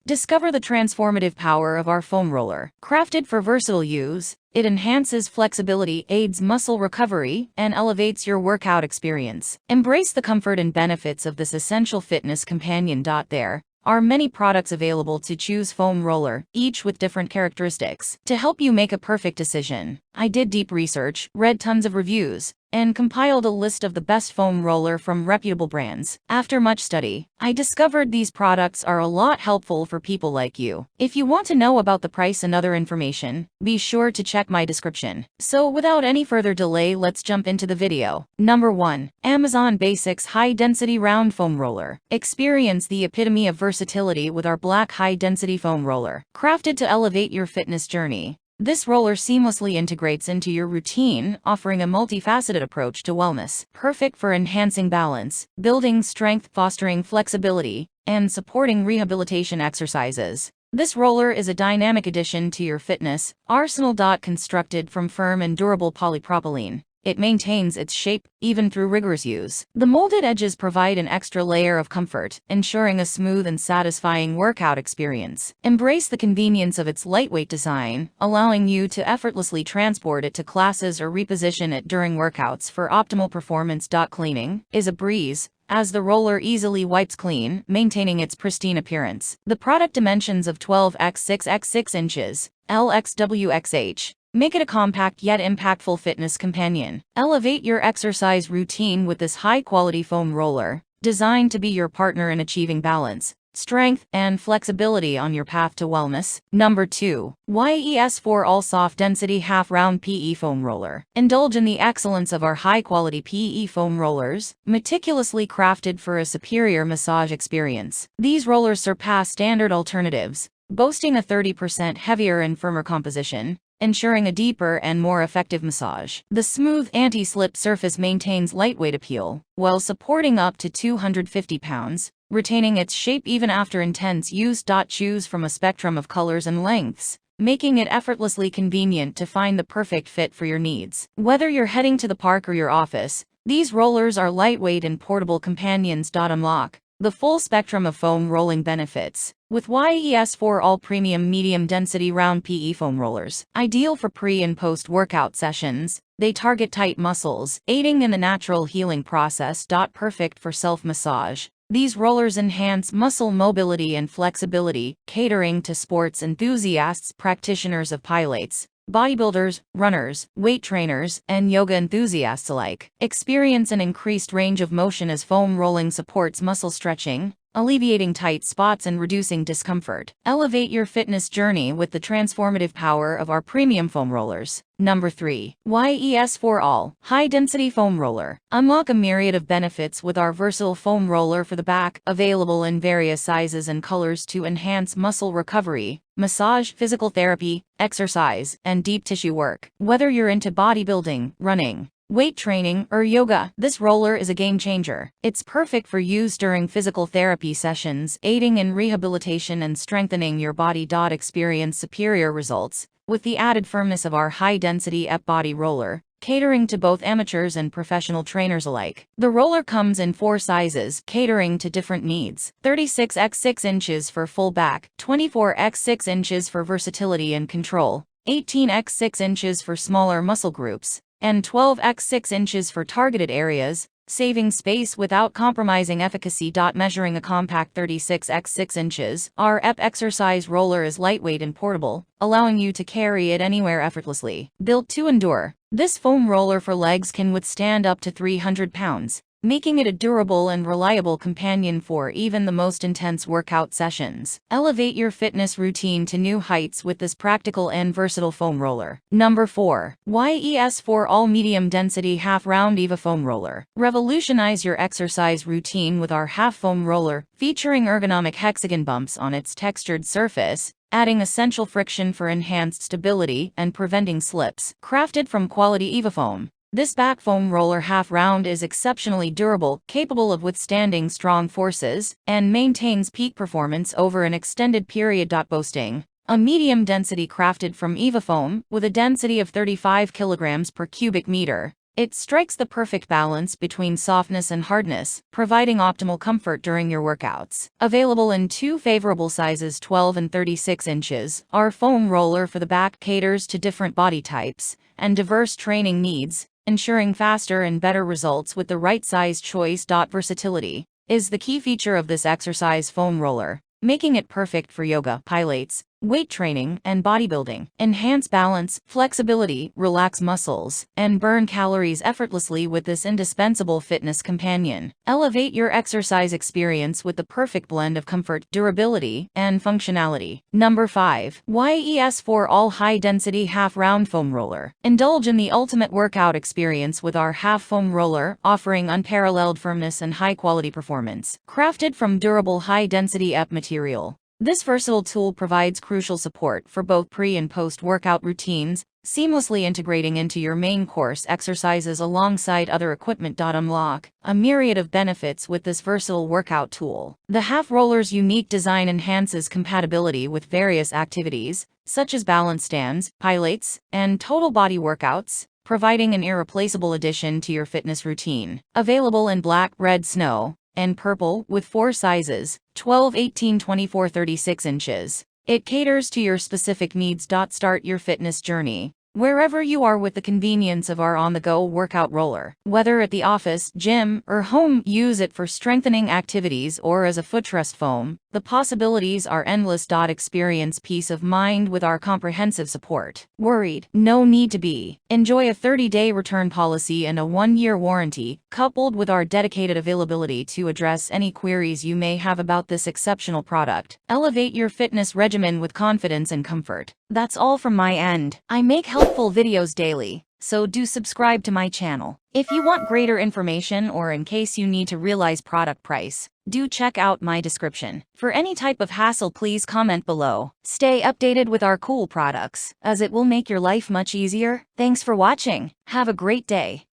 Discover the transformative power of our foam roller. Crafted for versatile use, it enhances flexibility, aids muscle recovery, and elevates your workout experience. Embrace the comfort and benefits of this essential fitness companion. There are many products available to choose foam roller, each with different characteristics. To help you make a perfect decision, I did deep research, read tons of reviews, and compiled a list of the best foam roller from reputable brands. After much study, I discovered these products are a lot helpful for people like you. If you want to know about the price and other information, be sure to check my description. So without any further delay, let's jump into the video. Number 1. Amazon Basics High Density Round Foam Roller. Experience the epitome of versatility with our black high-density foam roller. Crafted to elevate your fitness journey, this roller seamlessly integrates into your routine, offering a multifaceted approach to wellness. Perfect for enhancing balance, building strength, fostering flexibility, and supporting rehabilitation exercises. This roller is a dynamic addition to your fitness arsenal. Constructed from firm and durable polypropylene, it maintains its shape even through rigorous use. The molded edges provide an extra layer of comfort, ensuring a smooth and satisfying workout experience. Embrace the convenience of its lightweight design, allowing you to effortlessly transport it to classes or reposition it during workouts for optimal performance. Cleaning is a breeze, as the roller easily wipes clean, maintaining its pristine appearance. The product dimensions of 12x6x6 inches, LXWXH, make it a compact yet impactful fitness companion. Elevate your exercise routine with this high-quality foam roller, designed to be your partner in achieving balance, strength, and flexibility on your path to wellness. Number 2. YES4 All Soft Density Half Round PE Foam Roller. Indulge in the excellence of our high-quality PE foam rollers, meticulously crafted for a superior massage experience. These rollers surpass standard alternatives, boasting a 30% heavier and firmer composition, ensuring a deeper and more effective massage. The smooth anti-slip surface maintains lightweight appeal, while supporting up to 250 pounds, retaining its shape even after intense use. Choose from a spectrum of colors and lengths, making it effortlessly convenient to find the perfect fit for your needs. Whether you're heading to the park or your office, these rollers are lightweight and portable companions. Unlock the full spectrum of foam rolling benefits with YES4 All Premium Medium Density Round PE Foam Rollers. Ideal for pre- and post-workout sessions, they target tight muscles, aiding in the natural healing process. Perfect for self-massage, these rollers enhance muscle mobility and flexibility, catering to sports enthusiasts, practitioners of pilates, bodybuilders, runners, weight trainers, and yoga enthusiasts alike. Experience an increased range of motion as foam rolling supports muscle stretching, alleviating tight spots and reducing discomfort. Elevate your fitness journey with the transformative power of our premium foam rollers. Number 3. YES4 All High Density Foam Roller. Unlock a myriad of benefits with our versatile foam roller for the back, available in various sizes and colors to enhance muscle recovery, massage, physical therapy, exercise, and deep tissue work. Whether you're into bodybuilding, running, weight training, or yoga, this roller is a game changer. It's perfect for use during physical therapy sessions, aiding in rehabilitation and strengthening your body. Experience superior results with the added firmness of our high-density EP body roller, catering to both amateurs and professional trainers alike. The roller comes in 4 sizes, catering to different needs: 36x6 inches for full back, 24x6 inches for versatility and control, 18x6 inches for smaller muscle groups, and 12x6 inches for targeted areas, saving space without compromising efficacy. Measuring a compact 36x6 inches, our EP exercise roller is lightweight and portable, allowing you to carry it anywhere effortlessly. Built to endure, this foam roller for legs can withstand up to 300 pounds, making it a durable and reliable companion for even the most intense workout sessions. Elevate your fitness routine to new heights with this practical and versatile foam roller. Number 4. YES4 All Medium Density Half Round EVA Foam Roller. Revolutionize your exercise routine with our half foam roller, featuring ergonomic hexagon bumps on its textured surface, adding essential friction for enhanced stability and preventing slips. Crafted from quality EVA foam, this back foam roller half round is exceptionally durable, capable of withstanding strong forces, and maintains peak performance over an extended period. Boasting a medium density crafted from EVA foam, with a density of 35 kilograms per cubic meter, It strikes the perfect balance between softness and hardness, providing optimal comfort during your workouts. Available in two favorable sizes, 12 and 36 inches, our foam roller for the back caters to different body types and diverse training needs, ensuring faster and better results with the right size choice. Versatility is the key feature of this exercise foam roller, making it perfect for yoga, pilates, weight training, and bodybuilding. Enhance balance, flexibility, relax muscles, and burn calories effortlessly with this indispensable fitness companion. Elevate your exercise experience with the perfect blend of comfort, durability, and functionality. Number 5. YES4 All High Density Half Round Foam Roller. Indulge in the ultimate workout experience with our half foam roller, offering unparalleled firmness and high-quality performance. Crafted from durable high-density EP material, this versatile tool provides crucial support for both pre- and post-workout routines, seamlessly integrating into your main course exercises alongside other equipment. Unlock a myriad of benefits with this versatile workout tool. The half roller's unique design enhances compatibility with various activities, such as balance stands, pilates, and total body workouts, providing an irreplaceable addition to your fitness routine. Available in black, red, snow, and purple with 4 sizes, 12, 18, 24, 36 inches. It caters to your specific needs. Start your fitness journey wherever you are with the convenience of our on-the-go workout roller. Whether at the office, gym, or home, use it for strengthening activities or as a footrest foam. The possibilities are endless. Experience peace of mind with our comprehensive support. Worried? No need to be. Enjoy a 30-day return policy and a 1-year warranty, coupled with our dedicated availability to address any queries you may have about this exceptional product. Elevate your fitness regimen with confidence and comfort. That's all from my end. I make helpful videos daily, so do subscribe to my channel. If you want greater information or in case you need to realize product price, do check out my description. For any type of hassle, please comment below. Stay updated with our cool products, as it will make your life much easier. Thanks for watching. Have a great day.